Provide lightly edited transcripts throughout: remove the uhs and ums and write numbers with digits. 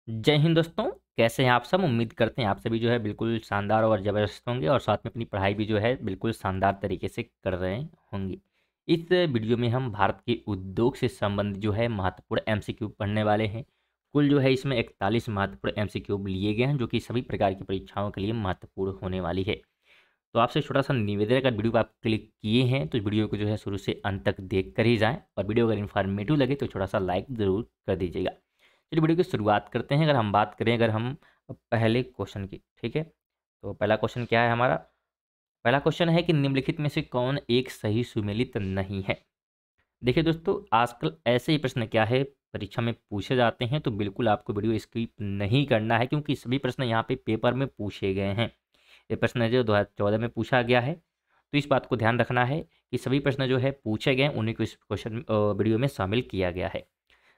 जय हिंद दोस्तों। कैसे हैं आप सब। उम्मीद करते हैं आप सभी जो है बिल्कुल शानदार और ज़बरदस्त होंगे और साथ में अपनी पढ़ाई भी जो है बिल्कुल शानदार तरीके से कर रहे होंगे। इस वीडियो में हम भारत के उद्योग से संबंधित जो है महत्वपूर्ण एमसीक्यू पढ़ने वाले हैं। कुल जो है इसमें 41 महत्वपूर्ण एमसीक्यू लिए गए हैं जो कि सभी प्रकार की परीक्षाओं के लिए महत्वपूर्ण होने वाली है। तो आपसे छोटा सा निवेदन है, अगर वीडियो को आप क्लिक किए हैं तो वीडियो को जो है शुरू से अंत तक देख कर ही जाएं और वीडियो अगर इन्फॉर्मेटिव लगे तो छोटा सा लाइक ज़रूर कर दीजिएगा। चलिए वीडियो की शुरुआत करते हैं। अगर हम बात करें अगर हम पहले क्वेश्चन की, ठीक है, तो पहला क्वेश्चन क्या है हमारा। पहला क्वेश्चन है कि निम्नलिखित में से कौन एक सही सुमेलित नहीं है। देखिए दोस्तों, आजकल ऐसे ही प्रश्न क्या है परीक्षा में पूछे जाते हैं, तो बिल्कुल आपको वीडियो स्किप नहीं करना है क्योंकि सभी प्रश्न यहाँ पे पेपर में पूछे गए हैं। ये प्रश्न जो 2014 में पूछा गया है, तो इस बात को ध्यान रखना है कि सभी प्रश्न जो है पूछे गए उन्हीं को इस क्वेश्चन वीडियो में शामिल किया गया है।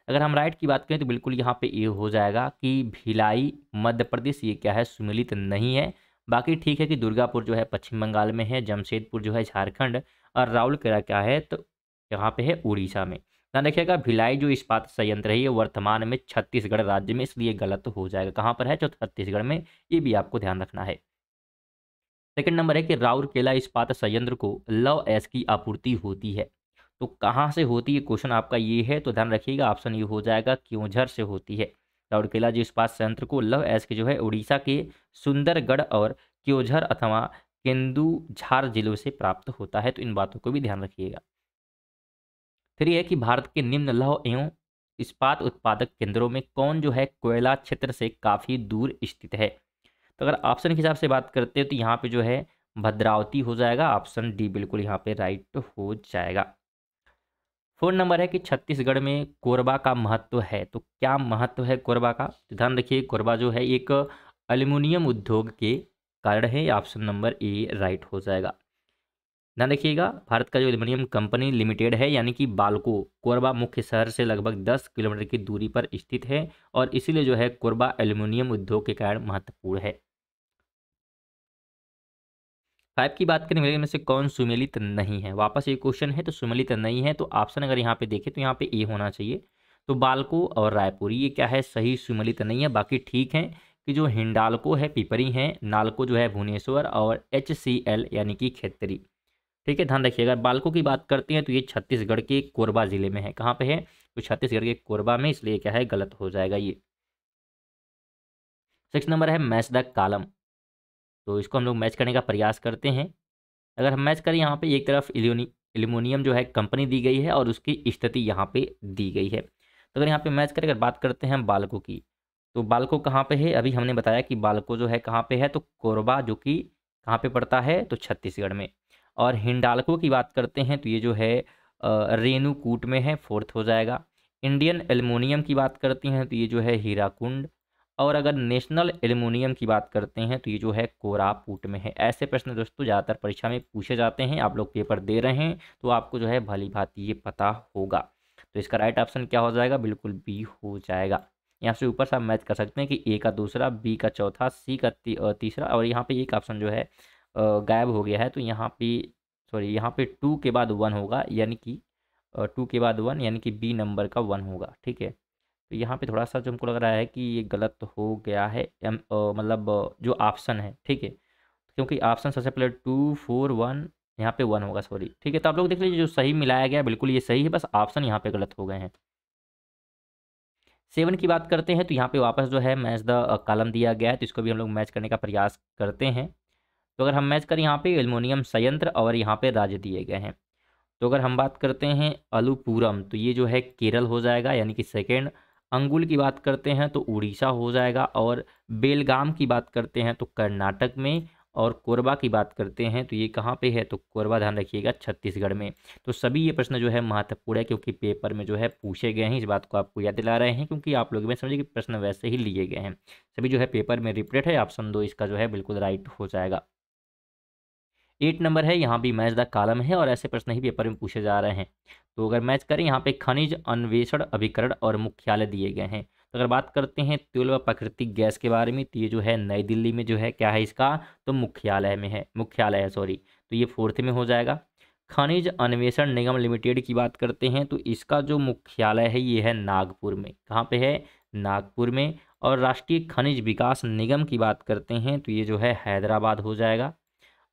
अगर हम राइट की बात करें तो बिल्कुल यहाँ पे ये हो जाएगा कि भिलाई मध्य प्रदेश ये क्या है सुमेलित नहीं है। बाकी ठीक है कि दुर्गापुर जो है पश्चिम बंगाल में है, जमशेदपुर जो है झारखंड और राउरकेला क्या है तो यहाँ पे है उड़ीसा में। ध्यान रखिएगा, भिलाई जो इस्पात संयंत्र है ये वर्तमान में छत्तीसगढ़ राज्य में, इसलिए गलत हो जाएगा। कहाँ पर है, जो छत्तीसगढ़ में, ये भी आपको ध्यान रखना है। सेकंड नंबर है कि राउरकेला इस्पात संयंत्र को लौह अयस्क की आपूर्ति होती है, तो कहाँ से होती है, क्वेश्चन आपका ये है। तो ध्यान रखिएगा, ऑप्शन ये हो जाएगा क्योंझर से होती है। राउरकेला जो इस्पात संयंत्र को लौह अयस्क जो है उड़ीसा के सुंदरगढ़ और क्योंझर अथवा केंदुझार जिलों से प्राप्त होता है, तो इन बातों को भी ध्यान रखिएगा। फिर यह है कि भारत के निम्न लौह एवं इस्पात उत्पादक केंद्रों में कौन जो है कोयला क्षेत्र से काफ़ी दूर स्थित है। तो अगर ऑप्शन के हिसाब से बात करते हैं तो यहाँ पे जो है भद्रावती हो जाएगा। ऑप्शन डी बिल्कुल यहाँ पे राइट हो जाएगा। फोन नंबर है कि छत्तीसगढ़ में कोरबा का महत्व है, तो क्या महत्व है कोरबा का। तो ध्यान रखिए, कोरबा जो है एक एल्युमिनियम उद्योग के कारण है। ऑप्शन नंबर ए राइट हो जाएगा। ध्यान रखिएगा, भारत का जो एल्युमिनियम कंपनी लिमिटेड है यानी कि बाल्को, कोरबा मुख्य शहर से लगभग 10 किलोमीटर की दूरी पर स्थित है और इसीलिए जो है कोरबा एल्युमिनियम उद्योग के कारण महत्वपूर्ण है। 5 की बात करें में से कौन सुमेलित नहीं है। वापस ये क्वेश्चन है तो सुमेलित नहीं है, तो ऑप्शन अगर यहाँ पे देखें तो यहाँ पे ए होना चाहिए। तो बाल्को और रायपुर ये क्या है सही सुमेलित नहीं है। बाकी ठीक है कि जो हिंडाल्को है पिपरी है, नाल्को जो है भुवनेश्वर और HCL यानी कि खेतरी। ठीक है, ध्यान रखिएगा। बाल्को की बात करते हैं तो ये छत्तीसगढ़ के कोरबा जिले में है। कहाँ पे है, तो छत्तीसगढ़ के कोरबा में, इसलिए क्या है गलत हो जाएगा ये। 6 नंबर है मैच द कॉलम, तो इसको हम लोग मैच करने का प्रयास करते हैं। अगर हम मैच करें यहाँ पे एक तरफ एल्यूमिनियम जो है कंपनी दी गई है और उसकी स्थिति यहाँ पे दी गई है। तो अगर यहाँ पे मैच करें, अगर बात करते हैं बाल्को की, तो बाल्को कहाँ पे है, अभी हमने बताया कि बाल्को जो है कहाँ पे है, तो कोरबा जो कि कहाँ पे पड़ता है, तो छत्तीसगढ़ में। और हिंडाल्को की बात करते हैं तो ये जो है रेणुकूट में है, फोर्थ हो जाएगा। इंडियन एल्युमिनियम की बात करते हैं तो ये जो है हीराकुंड। और अगर नेशनल एल्युमिनियम की बात करते हैं तो ये जो है कोरापुट में है। ऐसे प्रश्न दोस्तों ज़्यादातर परीक्षा में पूछे जाते हैं। आप लोग पेपर दे रहे हैं तो आपको जो है भली भांति ये पता होगा। तो इसका राइट ऑप्शन क्या हो जाएगा, बिल्कुल बी हो जाएगा। यहाँ से ऊपर से आप मैच कर सकते हैं कि ए का दूसरा, बी का चौथा, सी का तीसरा, और यहाँ पे एक ऑप्शन जो है गायब हो गया है। तो यहाँ पे सॉरी, यहाँ पे 2 के बाद 1 होगा, यानी कि 2 के बाद 1 यानी कि बी नंबर का 1 होगा। ठीक है, तो यहाँ पे थोड़ा सा जो हमको लग रहा है कि ये गलत हो गया है। मतलब जो ऑप्शन है, ठीक है, क्योंकि ऑप्शन सबसे पहले 2 4 1, यहाँ पे 1 होगा, सॉरी। ठीक है, तो आप लोग देख लीजिए जो सही मिलाया गया बिल्कुल ये सही है, बस ऑप्शन यहाँ पे गलत हो गए हैं। 7 की बात करते हैं तो यहाँ पे वापस जो है मैच द कॉलम दिया गया है, तो इसको भी हम लोग मैच करने का प्रयास करते हैं। तो अगर हम मैच करें, यहाँ पे एल्युमिनियम संयंत्र और यहाँ पे राज्य दिए गए हैं। तो अगर हम बात करते हैं अलुपुरम, तो ये जो है केरल हो जाएगा, यानी कि सेकेंड। अंगुल की बात करते हैं तो उड़ीसा हो जाएगा। और बेलगाम की बात करते हैं तो कर्नाटक में। और कोरबा की बात करते हैं तो ये कहाँ पे है, तो कोरबा ध्यान रखिएगा छत्तीसगढ़ में। तो सभी ये प्रश्न जो है महत्वपूर्ण है क्योंकि पेपर में जो है पूछे गए हैं। इस बात को आपको याद दिला रहे हैं क्योंकि आप लोग में समझिए कि प्रश्न वैसे ही लिए गए हैं। सभी जो है पेपर में रिपीट है। ऑप्शन 2 इसका जो है बिल्कुल राइट हो जाएगा। 8 नंबर है, यहाँ भी मैच द कॉलम है और ऐसे प्रश्न ही पेपर में पूछे जा रहे हैं। तो अगर मैच करें, यहाँ पे खनिज अन्वेषण अभिकरण और मुख्यालय दिए गए हैं। तो अगर बात करते हैं तेल व प्राकृतिक गैस के बारे में, तो ये जो है नई दिल्ली में जो है क्या है इसका, तो मुख्यालय में है, मुख्यालय है सॉरी। तो ये फोर्थ में हो जाएगा। खनिज अन्वेषण निगम लिमिटेड की बात करते हैं तो इसका जो मुख्यालय है ये है नागपुर में। कहाँ पे है, नागपुर में। और राष्ट्रीय खनिज विकास निगम की बात करते हैं तो ये जो है हैदराबाद हो जाएगा।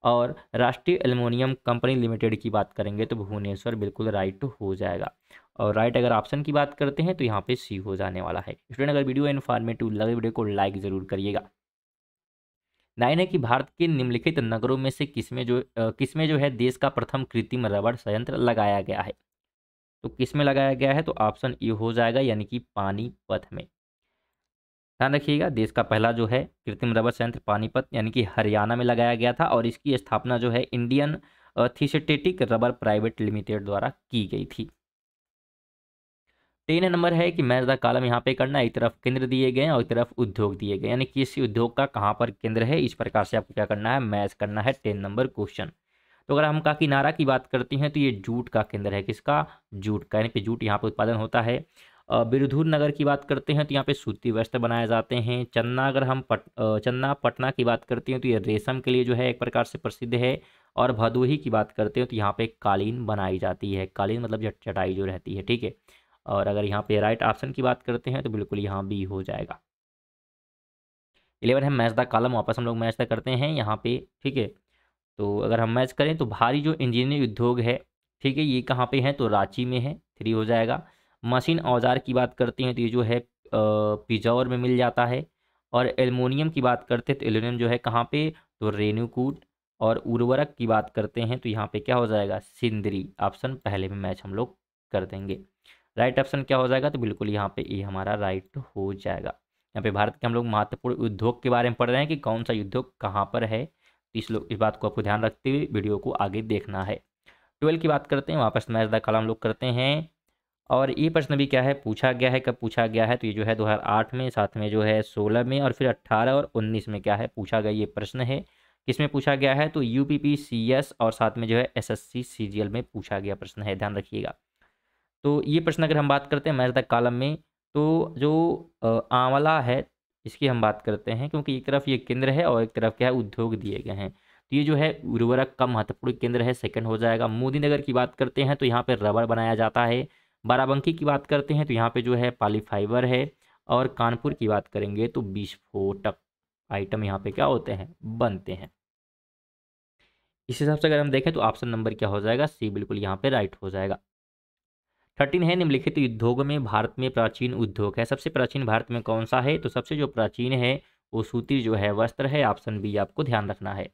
और राष्ट्रीय एल्युमिनियम कंपनी लिमिटेड की बात करेंगे तो भुवनेश्वर बिल्कुल राइट हो जाएगा। और राइट अगर ऑप्शन की बात करते हैं तो यहाँ पे सी हो जाने वाला है। स्टूडेंट अगर वीडियो इन्फॉर्मेटिव लगे वीडियो को लाइक ज़रूर करिएगा। 9 है कि भारत के निम्नलिखित नगरों में से किसमें जो है देश का प्रथम कृत्रिम रबड़ संयंत्र लगाया गया है। तो किसमें लगाया गया है तो ऑप्शन ए हो जाएगा, यानी कि पानीपत में। ध्यान रखिएगा, देश का पहला जो है कृत्रिम रबड़ संयंत्र पानीपत यानी कि हरियाणा में लगाया गया था, और इसकी स्थापना जो है इंडियन थियोसेटिक रबर प्राइवेट लिमिटेड द्वारा की गई थी। 3 नंबर है कि मैच द कॉलम यहाँ पे करना है। एक तरफ केंद्र दिए गए हैं और एक तरफ उद्योग दिए गए, यानी किसी उद्योग का कहाँ पर केंद्र है, इस प्रकार से आपको क्या करना है, मैच करना है 10 नंबर क्वेश्चन। तो अगर हम काकीनाडा की बात करते हैं तो ये जूट का केंद्र है। किसका, जूट का, यानी कि जूट यहाँ पे उत्पादन होता है। बिरुधुर नगर की बात करते हैं तो यहाँ पे सूती वस्त्र बनाए जाते हैं। चन्ना अगर हम चन्ना पटना की बात करते हैं तो ये रेशम के लिए जो है एक प्रकार से प्रसिद्ध है। और भदोही की बात करते हैं तो यहाँ पे कालीन बनाई जाती है। कालीन मतलब चटाई जो रहती है, ठीक है। और अगर यहाँ पे राइट ऑप्शन की बात करते हैं तो बिल्कुल यहाँ बी हो जाएगा। 11 है मैच द कॉलम, वापस हम लोग मैच द करते हैं यहाँ पे, ठीक है। तो अगर हम मैच करें तो भारी जो इंजीनियरिंग उद्योग है, ठीक है, ये कहाँ पे है तो रांची में है, 3 हो जाएगा। मशीन औजार की बात करते हैं तो ये जो है पिजौर में मिल जाता है। और एल्युमिनियम की बात करते हैं तो एल्युमिनियम जो है कहाँ पे तो रेणुकूट। और उर्वरक की बात करते हैं तो यहाँ पे क्या हो जाएगा, सिंदरी। ऑप्शन पहले में मैच हम लोग कर देंगे। राइट ऑप्शन क्या हो जाएगा तो बिल्कुल यहाँ पे ए हमारा राइट हो जाएगा। यहाँ पे भारत के हम लोग महत्वपूर्ण उद्योग के बारे में पढ़ रहे हैं कि कौन सा उद्योग कहाँ पर है। इस बात को आपको ध्यान रखते हुए वीडियो को आगे देखना है। 12 की बात करते हैं, वापस मैच द कॉलम हम लोग करते हैं। और ये प्रश्न भी क्या है पूछा गया है, कब पूछा गया है तो ये जो है 2008 में, साथ में जो है 16 में, और फिर 18 और 19 में क्या है पूछा गया ये प्रश्न है। किसमें पूछा गया है तो यूपीपीसीएस और साथ में जो है एसएससी सीजीएल में पूछा गया प्रश्न है, ध्यान रखिएगा। तो ये प्रश्न अगर हम बात करते हैं मैच द कॉलम में, तो जो आंवला है इसकी हम बात करते हैं, क्योंकि एक तरफ ये केंद्र है और एक तरफ क्या है उद्योग दिए गए हैं। तो ये जो है उर्वरक का महत्वपूर्ण केंद्र है, सेकंड हो जाएगा। मोदी नगर की बात करते हैं तो यहाँ पे रबड़ बनाया जाता है। बाराबंकी की बात करते हैं तो यहाँ पे जो है पॉलीफाइबर है। और कानपुर की बात करेंगे तो विस्फोटक आइटम यहाँ पे क्या होते हैं, बनते हैं। इस हिसाब से अगर हम देखें तो ऑप्शन नंबर क्या हो जाएगा, सी बिल्कुल यहाँ पे राइट हो जाएगा। 13 है निम्नलिखित उद्योग में भारत में प्राचीन उद्योग है। सबसे प्राचीन भारत में कौन सा है तो सबसे जो प्राचीन है वो सूती जो है वस्त्र है। ऑप्शन बी आपको ध्यान रखना है।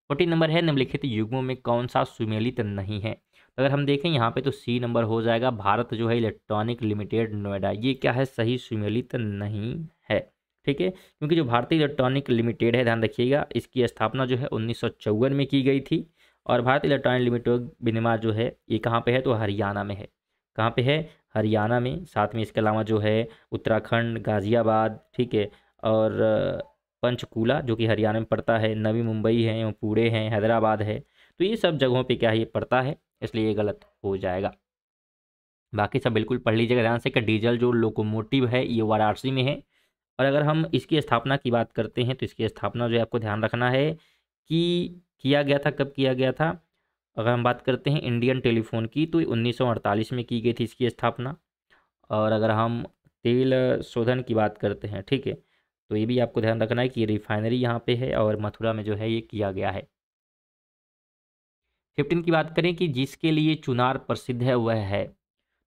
14 नंबर है निम्नलिखित युग्मों में कौन सा सुमेलित नहीं है। तो अगर हम देखें यहाँ पे तो सी नंबर हो जाएगा, भारत जो है इलेक्ट्रॉनिक लिमिटेड नोएडा, ये क्या है सही सुमेलित नहीं है, ठीक है। क्योंकि जो भारतीय इलेक्ट्रॉनिक लिमिटेड है, ध्यान रखिएगा, इसकी स्थापना जो है 1954 में की गई थी। और भारतीय इलेक्ट्रॉनिक लिमिटेड विनिर्माण जो है ये कहाँ पे है तो हरियाणा में है। कहाँ पे है, हरियाणा में। साथ में इसके अलावा जो है उत्तराखंड, गाजियाबाद, ठीक है, और पंचकूला जो कि हरियाणा में पड़ता है, नवी मुंबई है, पुणे है, हैदराबाद है। तो ये सब जगहों पे क्या है ये पड़ता है, इसलिए ये गलत हो जाएगा। बाकी सब बिल्कुल पढ़ लीजिएगा ध्यान से कि डीजल जो लोकोमोटिव है ये वाराणसी में है। और अगर हम इसकी स्थापना की बात करते हैं तो इसकी स्थापना जो है आपको ध्यान रखना है कि किया गया था, कब किया गया था। अगर हम बात करते हैं इंडियन टेलीफोन की तो 1948 में की गई थी इसकी स्थापना। और अगर हम तेल शोधन की बात करते हैं, ठीक है, तो ये भी आपको ध्यान रखना है कि रिफाइनरी यहाँ पे है और मथुरा में जो है ये किया गया है। 15 की बात करें कि जिसके लिए चुनार प्रसिद्ध है वह है,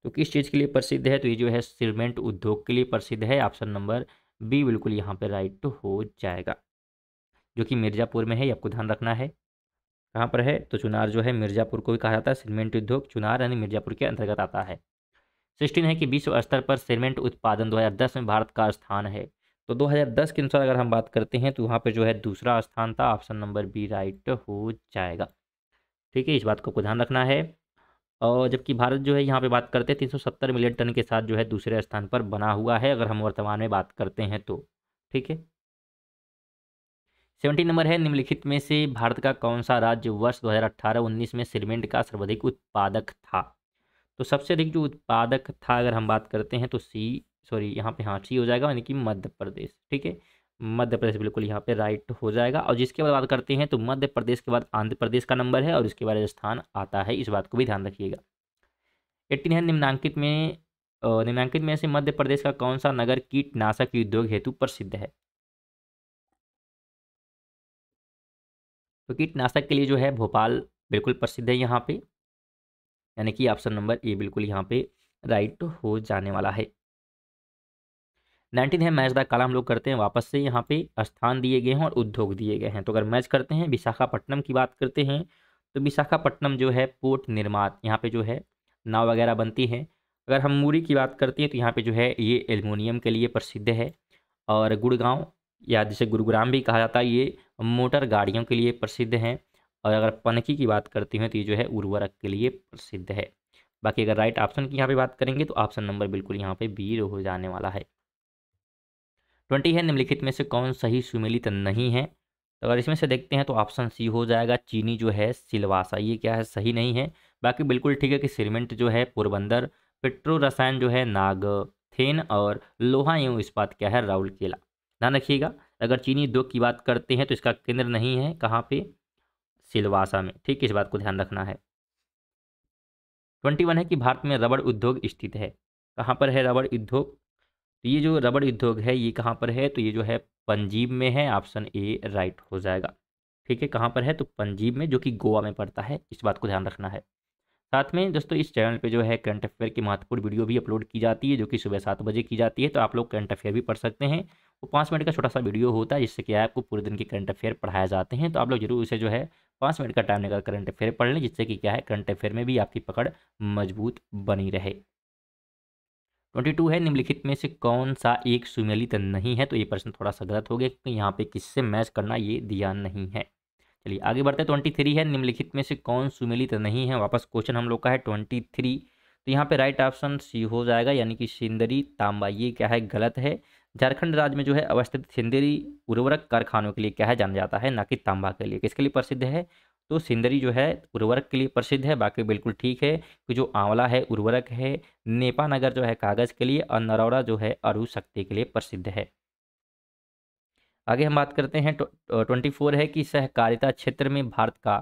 तो किस चीज़ के लिए प्रसिद्ध है तो ये जो है सीमेंट उद्योग के लिए प्रसिद्ध है। ऑप्शन नंबर बी बिल्कुल यहाँ पे राइट हो जाएगा, जो कि मिर्ज़ापुर में है, ये आपको ध्यान रखना है। कहाँ पर है तो चुनार जो है मिर्ज़ापुर को भी कहा जाता है, सीमेंट उद्योग चुनार यानी मिर्ज़ापुर के अंतर्गत आता है। 16 है कि विश्व स्तर पर सीमेंट उत्पादन 2010 में भारत का स्थान है। तो 2010 के अनुसार अगर हम बात करते हैं तो वहाँ पे जो है दूसरा स्थान था। ऑप्शन नंबर बी राइट हो जाएगा, ठीक है, इस बात को आपको ध्यान रखना है। और जबकि भारत जो है यहाँ पे बात करते हैं 370 मिलियन टन के साथ जो है दूसरे स्थान पर बना हुआ है, अगर हम वर्तमान में बात करते हैं तो, ठीक है। 17 नंबर है निम्नलिखित में से भारत का कौन सा राज्य वर्ष 2018-19 में सीमेंट का सर्वाधिक उत्पादक था। तो सबसे अधिक जो उत्पादक था अगर हम बात करते हैं तो यहाँ पे हाँ सी हो जाएगा, यानी कि मध्य प्रदेश, ठीक है। मध्य प्रदेश बिल्कुल यहाँ पे राइट हो जाएगा। और जिसके बाद बात करते हैं तो मध्य प्रदेश के बाद आंध्र प्रदेश का नंबर है और इसके बाद राजस्थान आता है, इस बात को भी ध्यान रखिएगा। 18 है निम्नांकित में निम्नलिखित में से मध्य प्रदेश का कौन सा नगर कीटनाशक उद्योग हेतु प्रसिद्ध है? तो कीटनाशक के लिए जो है भोपाल बिल्कुल प्रसिद्ध है यहाँ पे, यानी कि ऑप्शन नंबर ए बिल्कुल यहाँ पे राइट हो जाने वाला है। 19 है मैच द कॉलम हम लोग करते हैं वापस से। यहाँ पे स्थान दिए गए हैं और उद्योग दिए गए हैं। तो अगर मैच करते हैं, विशाखापट्टनम की बात करते हैं, तो विशाखापट्टनम जो है पोर्ट निर्मात, यहाँ पे जो है नाव वगैरह बनती हैं। अगर हम मुरी की बात करते हैं तो यहाँ पे जो है ये एल्युमिनियम के लिए प्रसिद्ध है। और गुड़गांव या जिसे गुरुग्राम भी कहा जाता है, ये मोटर गाड़ियों के लिए प्रसिद्ध हैं। और अगर पनकी की बात करती हैं तो ये जो है उर्वरक के लिए प्रसिद्ध है। बाकी अगर राइट ऑप्शन की यहाँ पे बात करेंगे तो ऑप्शन नंबर बिल्कुल यहाँ पे बी हो जाने वाला है। 20 है निम्नलिखित में से कौन सही सुमेलित नहीं है? तो अगर इसमें से देखते हैं तो ऑप्शन सी हो जाएगा, चीनी जो है सिलवासा, ये क्या है सही नहीं है। बाकी बिल्कुल ठीक है कि सीमेंट जो है पोरबंदर, पेट्रो रसायन जो है नागथेन और लोहा एवं इस्पात क्या है राउरकेला। ध्यान रखिएगा, अगर चीनी उद्योग की बात करते हैं तो इसका केंद्र नहीं है कहाँ पे, सिलवासा में। ठीक है, इस बात को ध्यान रखना है। 21 है कि भारत में रबड़ उद्योग स्थित है। कहाँ पर है रबड़ उद्योग? तो ये जो रबड़ उद्योग है ये कहाँ पर है? तो ये जो है पंजीब में है, ऑप्शन ए राइट हो जाएगा। ठीक है, कहाँ पर है? तो पंजीब में, जो कि गोवा में पड़ता है। इस बात को ध्यान रखना है। साथ में दोस्तों इस चैनल पे जो है करंट अफेयर की महत्वपूर्ण वीडियो भी अपलोड की जाती है, जो कि सुबह 7 बजे की जाती है। तो आप लोग करंट अफेयर भी पढ़ सकते हैं। वो 5 मिनट का छोटा सा वीडियो होता है, जिससे क्या है आपको पूरे दिन के करंट अफेयर पढ़ाए जाते हैं। तो आप लोग जरूर इसे जो है 5 मिनट का टाइम लेकर करंट अफेयर पढ़ लें, जिससे कि क्या है करंट अफेयर में भी आपकी पकड़ मजबूत बनी रहे। 22 है निम्नलिखित में से कौन सा एक सुमेलित नहीं है? तो ये प्रश्न थोड़ा सा गलत हो गया, क्योंकि यहाँ पे किससे मैच करना ये दिया नहीं है। चलिए आगे बढ़ते हैं। 23 है निम्नलिखित में से कौन सुमेलित नहीं है? वापस क्वेश्चन हम लोग का है 23। तो यहाँ पे राइट ऑप्शन सी हो जाएगा, यानी कि सिंदरी तांबा, ये क्या है गलत है। झारखंड राज्य में जो है अवस्थित सिंदरी उर्वरक कारखानों के लिए क्या है जाना जाता है, ना कि तांबा के लिए। किसके लिए प्रसिद्ध है? तो सिंदरी जो है उर्वरक के लिए प्रसिद्ध है। बाकी बिल्कुल ठीक है कि जो आंवला है उर्वरक है, नेपानगर जो है कागज के लिए, और नरौरा जो है अणु शक्ति के लिए प्रसिद्ध है। आगे हम बात करते हैं 24 है कि सहकारिता क्षेत्र में भारत का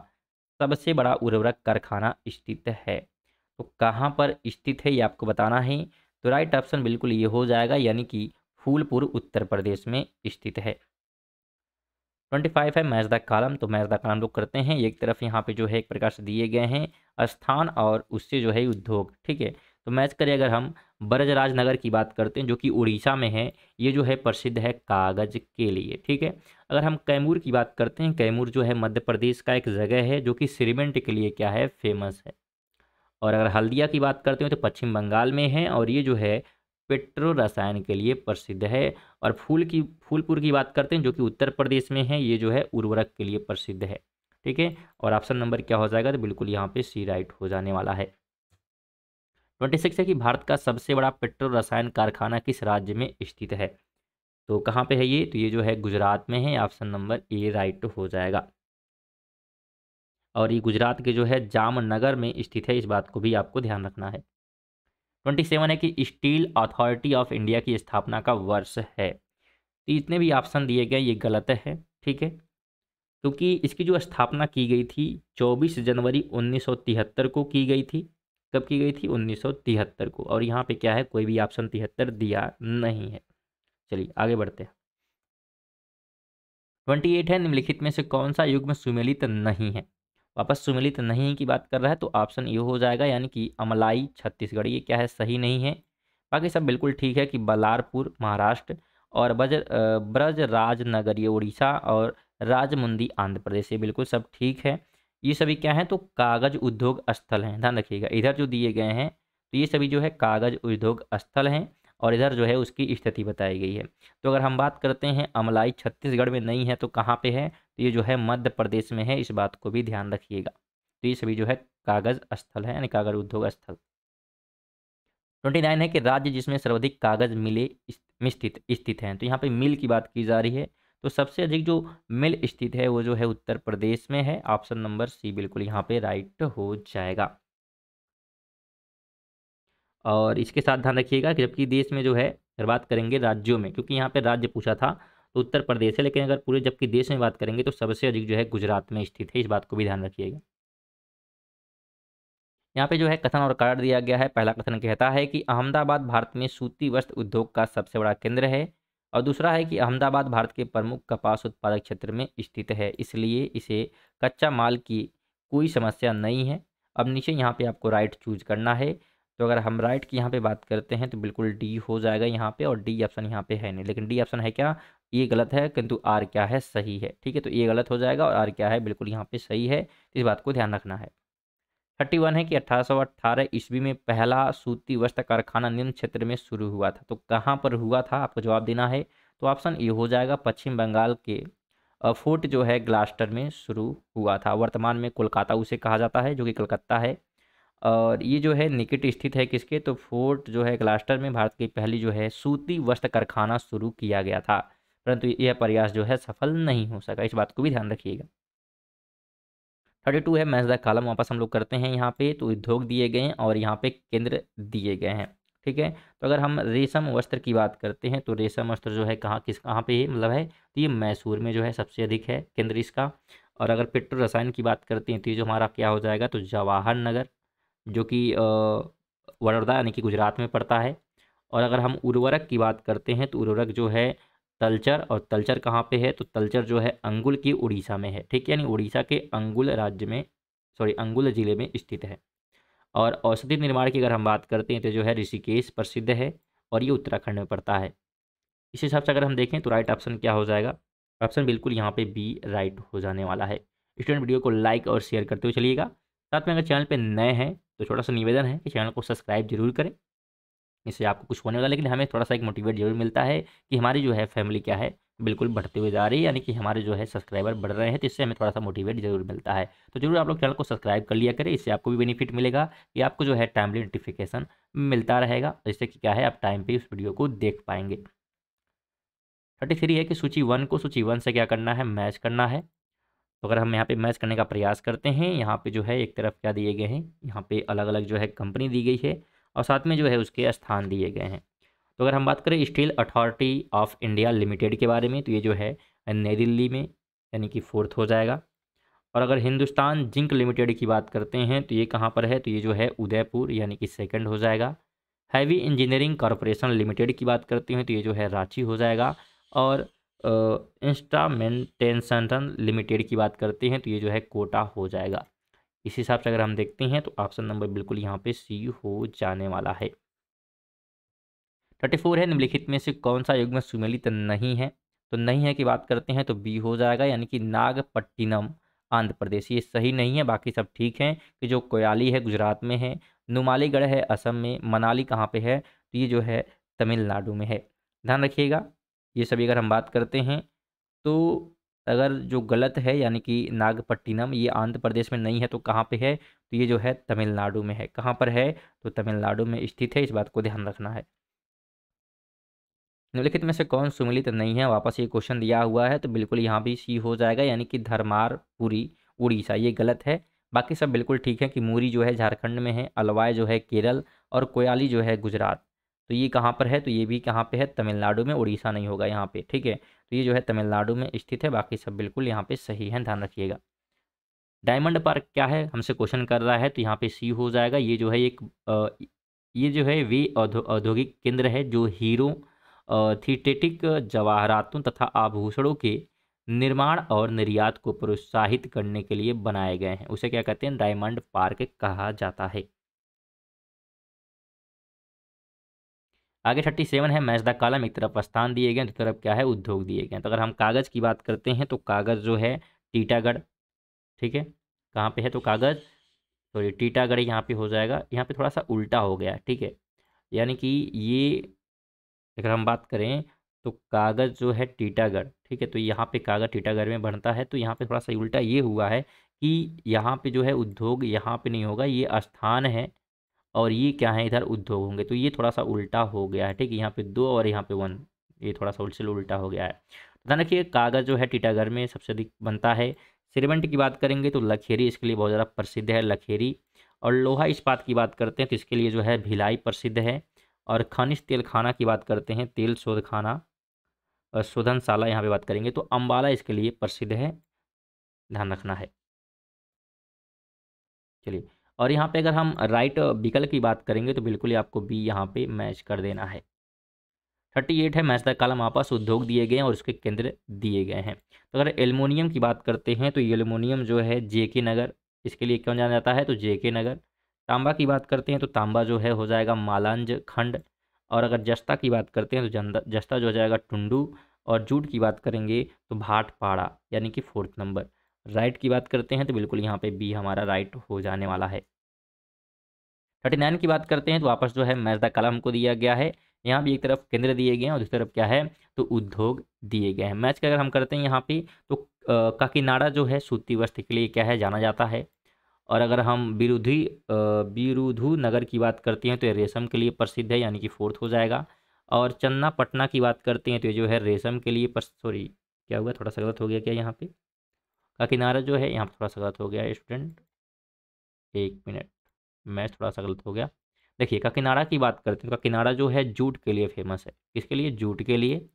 सबसे बड़ा उर्वरक कारखाना स्थित है। तो कहाँ पर स्थित है ये आपको बताना है। तो राइट ऑप्शन बिल्कुल ये हो जाएगा, यानी कि फूलपुर उत्तर प्रदेश में स्थित है। 25 है मैच द कॉलम। तो मैच द कॉलम लोग करते हैं। एक तरफ यहाँ पे जो है एक प्रकार से दिए गए हैं स्थान और उससे जो है उद्योग। ठीक है, तो मैच करें अगर हम ब्रजराज नगर की बात करते हैं, जो कि उड़ीसा में है, ये जो है प्रसिद्ध है कागज के लिए। ठीक है, अगर हम कैमूर की बात करते हैं, कैमूर जो है मध्य प्रदेश का एक जगह है, जो कि सीमेंट के लिए क्या है फेमस है। और अगर हल्दिया की बात करते हो तो पश्चिम बंगाल में है, और ये जो है पेट्रो रसायन के लिए प्रसिद्ध है। और फूलपुर की बात करते हैं, जो कि उत्तर प्रदेश में है, ये जो है उर्वरक के लिए प्रसिद्ध है। ठीक है, और ऑप्शन नंबर क्या हो जाएगा? तो बिल्कुल यहाँ पे सी राइट हो जाने वाला है। 26 है कि भारत का सबसे बड़ा पेट्रो रसायन कारखाना किस राज्य में स्थित है? तो कहाँ पे है ये? तो ये जो है गुजरात में है, ऑप्शन नंबर ए राइट हो जाएगा। और ये गुजरात के जो है जामनगर में स्थित है, इस बात को भी आपको ध्यान रखना है। 27 है कि स्टील अथॉरिटी ऑफ इंडिया की स्थापना का वर्ष है। तो इतने भी ऑप्शन दिए गए ये गलत है। ठीक है, क्योंकि इसकी जो स्थापना की गई थी 24 जनवरी 1973 को की गई थी। कब की गई थी? 1973 को। और यहाँ पे क्या है, कोई भी ऑप्शन 73 दिया नहीं है। चलिए आगे बढ़ते हैं। 28 है निम्नलिखित में से कौन सा युग्म सुमेलित नहीं है? वापस सुमेलित नहीं की बात कर रहा है, तो ऑप्शन ये हो जाएगा, यानी कि अमलाई छत्तीसगढ़, ये क्या है सही नहीं है। बाकी सब बिल्कुल ठीक है कि बलारपुर महाराष्ट्र, और ब्रजराज नगर ये उड़ीसा, और राजमुंदी आंध्र प्रदेश, ये बिल्कुल सब ठीक है। ये सभी क्या है? तो कागज उद्योग स्थल हैं। ध्यान रखिएगा, इधर जो दिए गए हैं तो ये सभी जो है कागज उद्योग स्थल हैं, और इधर जो है उसकी स्थिति बताई गई है। तो अगर हम बात करते हैं अमलाई छत्तीसगढ़ में नहीं है तो कहाँ पे है? तो ये जो है मध्य प्रदेश में है, इस बात को भी ध्यान रखिएगा। तो ये सभी जो है कागज स्थल है, यानी कागज उद्योग स्थल। 29 है कि राज्य जिसमें सर्वाधिक कागज मिले में स्थित हैं। तो यहाँ पे मिल की बात की जा रही है, तो सबसे अधिक जो मिल स्थित है वो जो है उत्तर प्रदेश में है। ऑप्शन नंबर सी बिल्कुल यहाँ पे राइट हो जाएगा। और इसके साथ ध्यान रखिएगा कि जबकि देश में जो है, अगर बात करेंगे राज्यों में, क्योंकि यहाँ पे राज्य पूछा था तो उत्तर प्रदेश है, लेकिन अगर पूरे जबकि देश में बात करेंगे तो सबसे अधिक जो है गुजरात में स्थित है, इस बात को भी ध्यान रखिएगा। यहाँ पे जो है कथन और कारण दिया गया है। पहला कथन कहता है कि अहमदाबाद भारत में सूती वस्त्र उद्योग का सबसे बड़ा केंद्र है, और दूसरा है कि अहमदाबाद भारत के प्रमुख कपास उत्पादक क्षेत्र में स्थित है, इसलिए इसे कच्चा माल की कोई समस्या नहीं है। अब नीचे यहाँ पे आपको राइट चूज करना है। तो अगर हम राइट की यहाँ पे बात करते हैं तो बिल्कुल डी हो जाएगा यहाँ पे, और डी ऑप्शन यहाँ पे है नहीं, लेकिन डी ऑप्शन है क्या, ये गलत है, किंतु आर क्या है, सही है। ठीक है, तो ये गलत हो जाएगा और आर क्या है, बिल्कुल यहाँ पे सही है। इस बात को ध्यान रखना है। 31 है कि 1818 ईस्वी में पहला सूती वस्त्र कारखाना निम्न क्षेत्र में शुरू हुआ था। तो कहाँ पर हुआ था, आपको जवाब देना है। तो ऑप्शन ए हो जाएगा, पश्चिम बंगाल के फोर्ट जो है ग्लास्टर में शुरू हुआ था। वर्तमान में कोलकाता उसे कहा जाता है, जो कि कलकत्ता है। और ये जो है निकट स्थित है किसके, तो फोर्ट जो है ग्लास्टर में भारत की पहली जो है सूती वस्त्र कारखाना शुरू किया गया था, परंतु यह प्रयास जो है सफल नहीं हो सका। इस बात को भी ध्यान रखिएगा। 32 है मैच द कॉलम, वापस हम लोग करते हैं यहाँ पे। तो उद्योग दिए गए हैं और यहाँ पे केंद्र दिए गए हैं। ठीक है, तो अगर हम रेशम वस्त्र की बात करते हैं तो रेशम वस्त्र जो है कहाँ पे मतलब है, तो ये मैसूर में जो है सबसे अधिक है केंद्र इसका। और अगर पेट्रो रसायन की बात करते हैं तो ये जो हमारा क्या हो जाएगा, तो जवाहर नगर, जो कि वडोदरा यानी कि गुजरात में पड़ता है। और अगर हम उर्वरक की बात करते हैं तो उर्वरक जो है तलचर, और तलचर कहाँ पे है, तो तलचर जो है अंगुल की उड़ीसा में है। ठीक है, यानी उड़ीसा के अंगुल राज्य में, सॉरी अंगुल जिले में स्थित है। और औषधि निर्माण की अगर हम बात करते हैं तो जो है ऋषिकेश प्रसिद्ध है, और ये उत्तराखंड में पड़ता है। इस हिसाब से अगर हम देखें तो राइट ऑप्शन क्या हो जाएगा, ऑप्शन बिल्कुल यहाँ पे बी राइट हो जाने वाला है। स्टूडेंट वीडियो को लाइक और शेयर करते हुए चलिएगा। साथ में अगर चैनल पे नए हैं तो छोटा सा निवेदन है कि चैनल को सब्सक्राइब जरूर करें। इससे आपको कुछ होने वाला, लेकिन हमें थोड़ा सा एक मोटिवेट जरूर मिलता है कि हमारी जो है फैमिली क्या है, बिल्कुल बढ़ते हुए जा रही है, यानी कि हमारे जो है सब्सक्राइबर बढ़ रहे हैं, तो इससे हमें थोड़ा सा मोटिवेट जरूर मिलता है। तो जरूर आप लोग चैनल को सब्सक्राइब कर लिया करें, इससे आपको भी बेनिफिट मिलेगा कि आपको जो है टाइमली नोटिफिकेशन मिलता रहेगा, जिससे कि क्या है आप टाइम पे उस वीडियो को देख पाएंगे। 33 है कि सूची 1 को सूची 1 से क्या करना है, मैच करना है। तो अगर हम यहाँ पे मैच करने का प्रयास करते हैं, यहाँ पे जो है एक तरफ क्या दिए गए हैं, यहाँ पे अलग अलग जो है कंपनी दी गई है, और साथ में जो है उसके स्थान दिए गए हैं। तो अगर हम बात करें steel authority of India limited के बारे में, तो ये जो है नई दिल्ली में, यानी कि फोर्थ हो जाएगा। और अगर हिंदुस्तान जिंक लिमिटेड की बात करते हैं तो ये कहाँ पर है, तो ये जो है उदयपुर, यानी कि सेकंड हो जाएगा। हैवी इंजीनियरिंग कॉरपोरेशन लिमिटेड की बात करते हैं तो ये जो है रांची हो जाएगा। और इंस्ट्रामेंटेशन लिमिटेड की बात करते हैं तो ये जो है कोटा हो जाएगा। इस हिसाब से अगर हम देखते हैं तो ऑप्शन नंबर बिल्कुल यहाँ पे सी हो जाने वाला है। 34 है निम्नलिखित में से कौन सा युग्म सुमेलित नहीं है। तो नहीं है की बात करते हैं तो बी हो जाएगा, यानी कि नागपट्टिनम आंध्र प्रदेश, ये सही नहीं है, बाकी सब ठीक है। कि जो कोयाली है गुजरात में है, नुमालीगढ़ है असम में, मनाली कहाँ पे है, तो ये जो है तमिलनाडु में है। ध्यान रखिएगा, ये सभी अगर हम बात करते हैं तो अगर जो गलत है, यानी कि नागपट्टिनम ये आंध्र प्रदेश में नहीं है, तो कहाँ पे है, तो ये जो है तमिलनाडु में है। कहाँ पर है, तो तमिलनाडु में स्थित है, इस बात को ध्यान रखना है। निम्नलिखित में से कौन सुमेलित नहीं है, वापस ये क्वेश्चन दिया हुआ है, तो बिल्कुल यहाँ भी सी हो जाएगा, यानी कि धर्मारपुरी उड़ीसा, ये गलत है। बाकी सब बिल्कुल ठीक है कि मूरी जो है झारखंड में है, अलवाय जो है केरल, और कोयाली जो है गुजरात। तो ये कहाँ पर है, तो ये भी कहाँ पे है, तमिलनाडु में, उड़ीसा नहीं होगा यहाँ पे। ठीक है, तो ये जो है तमिलनाडु में स्थित है, बाकी सब बिल्कुल यहाँ पे सही है, ध्यान रखिएगा। डायमंड पार्क क्या है, हमसे क्वेश्चन कर रहा है, तो यहाँ पे सी हो जाएगा। ये जो है ये जो है वे औद्योगिक केंद्र है जो हीरो सिंथेटिक जवाहरातों तथा आभूषणों के निर्माण और निर्यात को प्रोत्साहित करने के लिए बनाए गए हैं। उसे क्या कहते हैं, डायमंड पार्क कहा जाता है। आगे 37 है मैच द कॉलम, एक तरफ स्थान दिए गए, दूसरी तरफ क्या है, उद्योग दिए गए। तो अगर हम कागज़ की बात करते हैं तो कागज़ जो है टीटागढ़, ठीक है, कहाँ पे है, तो कागज़, सॉरी टीटागढ़ यहाँ पे हो जाएगा। यहाँ पे थोड़ा सा उल्टा हो गया, ठीक है, यानी कि ये अगर हम बात करें तो कागज़ जो है टीटागढ़, ठीक है, तो यहाँ पे कागज़ टीटागढ़ में बनता है, तो यहाँ पे थोड़ा सा उल्टा ये हुआ है कि यहाँ पे जो है उद्योग यहाँ पे नहीं होगा, ये स्थान है, और ये क्या है, इधर उद्योग होंगे, तो ये थोड़ा सा उल्टा हो गया है। ठीक है, यहाँ पे 2 और यहाँ पे 1, ये थोड़ा सा उल्टा उल्टा हो गया है। तो ध्यान रखिए, कागज़ जो है टीटागढ़ में सबसे अधिक बनता है। सीमेंट की बात करेंगे तो लखेरी इसके लिए बहुत ज़्यादा प्रसिद्ध है, लखेरी। और लोहा इस्पात की बात करते हैं तो इसके लिए जो है भिलाई प्रसिद्ध है। और खनिज तेल खाना की बात करते हैं, तेल शोध खाना और शोधनशाला यहाँ पे बात करेंगे तो अम्बाला इसके लिए प्रसिद्ध है, ध्यान रखना है। चलिए, और यहाँ पे अगर हम राइट विकल्प की बात करेंगे तो बिल्कुल ही आपको बी यहाँ पे मैच कर देना है। 38 है, मैच द कॉलम आपस उद्योग दिए गए हैं और उसके केंद्र दिए गए हैं। तो अगर एल्युमिनियम की बात करते हैं तो ये एल्युमिनियम जो है जेके नगर, इसके लिए क्यों जाना जाता है तो जेके नगर। तांबा की बात करते हैं तो तांबा जो है हो जाएगा मालांज खंड। और अगर जस्ता की बात करते हैं तो जस्ता जो हो जाएगा टुंडू। और जूट की बात करेंगे तो भाटपाड़ा, यानी कि 4th नंबर। राइट की बात करते हैं तो बिल्कुल यहाँ पे बी हमारा राइट हो जाने वाला है। 39 की बात करते हैं तो वापस जो है मैच द कॉलम को दिया गया है। यहाँ भी एक तरफ केंद्र दिए गए हैं और दूसरी तरफ क्या है तो उद्योग दिए गए हैं। मैच का अगर हम करते हैं यहाँ पे तो काकीनाडा जो है सूती वस्त्र के लिए क्या है जाना जाता है। और अगर हम बिरुधु नगर की बात करते हैं तो ये रेशम के लिए प्रसिद्ध है, यानी कि 4th हो जाएगा। और चन्नापटना की बात करते हैं तो ये जो है रेशम के लिए सॉरी, क्या हुआ, थोड़ा सा गलत हो गया क्या यहाँ पे। काकीनाडा जो है यहाँ पे थोड़ा सा गलत हो गया स्टूडेंट, 1 मिनट, मैच थोड़ा सा गलत हो गया। देखिए काकीनाडा की बात करते हैं तो काकीनाडा जो है जूट के लिए फेमस है, किसके लिए, जूट के लिए।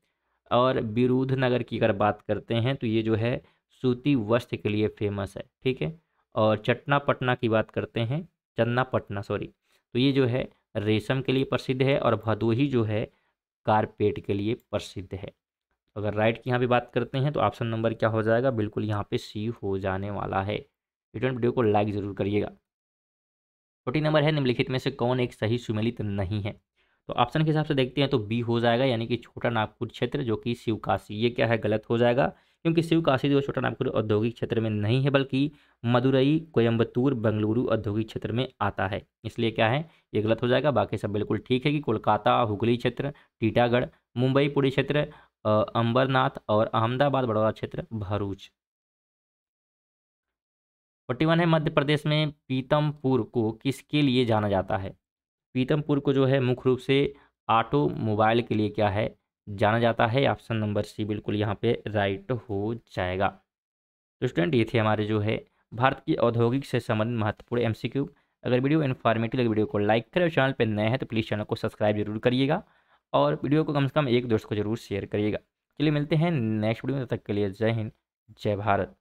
और बिरूधनगर की अगर बात करते हैं तो ये जो है सूती वस्त्र के लिए फेमस है, ठीक है। और चट्टापटना की बात करते हैं, चन्नापटना सॉरी, तो ये जो है रेशम के लिए प्रसिद्ध है। और भदोही जो है कारपेट के लिए प्रसिद्ध है। अगर राइट की यहाँ पे बात करते हैं तो ऑप्शन नंबर क्या हो जाएगा, बिल्कुल यहाँ पे सी हो जाने वाला है। स्टूडेंट वीडियो को लाइक ज़रूर करिएगा। 40 नंबर है, निम्नलिखित में से कौन एक सही सुमेलित नहीं है। तो ऑप्शन के हिसाब से देखते हैं तो बी हो जाएगा, यानी कि छोटा नागपुर क्षेत्र जो कि शिवकाशी, ये क्या है गलत हो जाएगा। क्योंकि शिवकाशी जो छोटा नागपुर औद्योगिक क्षेत्र में नहीं है बल्कि मदुरई कोयम्बतूर बेंगलुरु औद्योगिक क्षेत्र में आता है, इसलिए क्या है ये गलत हो जाएगा। बाकी सब बिल्कुल ठीक है कि कोलकाता हुगली क्षेत्र, टीटागढ़, मुंबई पुरी क्षेत्र, अंबरनाथ और अहमदाबाद बड़ौदा क्षेत्र भरूच। 41 है, मध्य प्रदेश में पीतमपुर को किसके लिए जाना जाता है। पीतमपुर को जो है मुख्य रूप से ऑटोमोबाइल के लिए क्या है जाना जाता है। ऑप्शन नंबर सी बिल्कुल यहाँ पे राइट हो जाएगा। तो स्टूडेंट ये थे हमारे जो है भारत की औद्योगिक से संबंधित महत्वपूर्ण एमसीक्यू। अगर वीडियो इन्फॉर्मेटिव लगे वीडियो को लाइक करें और चैनल पर नए हैं तो प्लीज़ चैनल को सब्सक्राइब जरूर करिएगा और वीडियो को कम से कम एक दोस्त को जरूर शेयर करिएगा। चलिए मिलते हैं नेक्स्ट वीडियो में, तब तक के लिए जय हिंद जय भारत।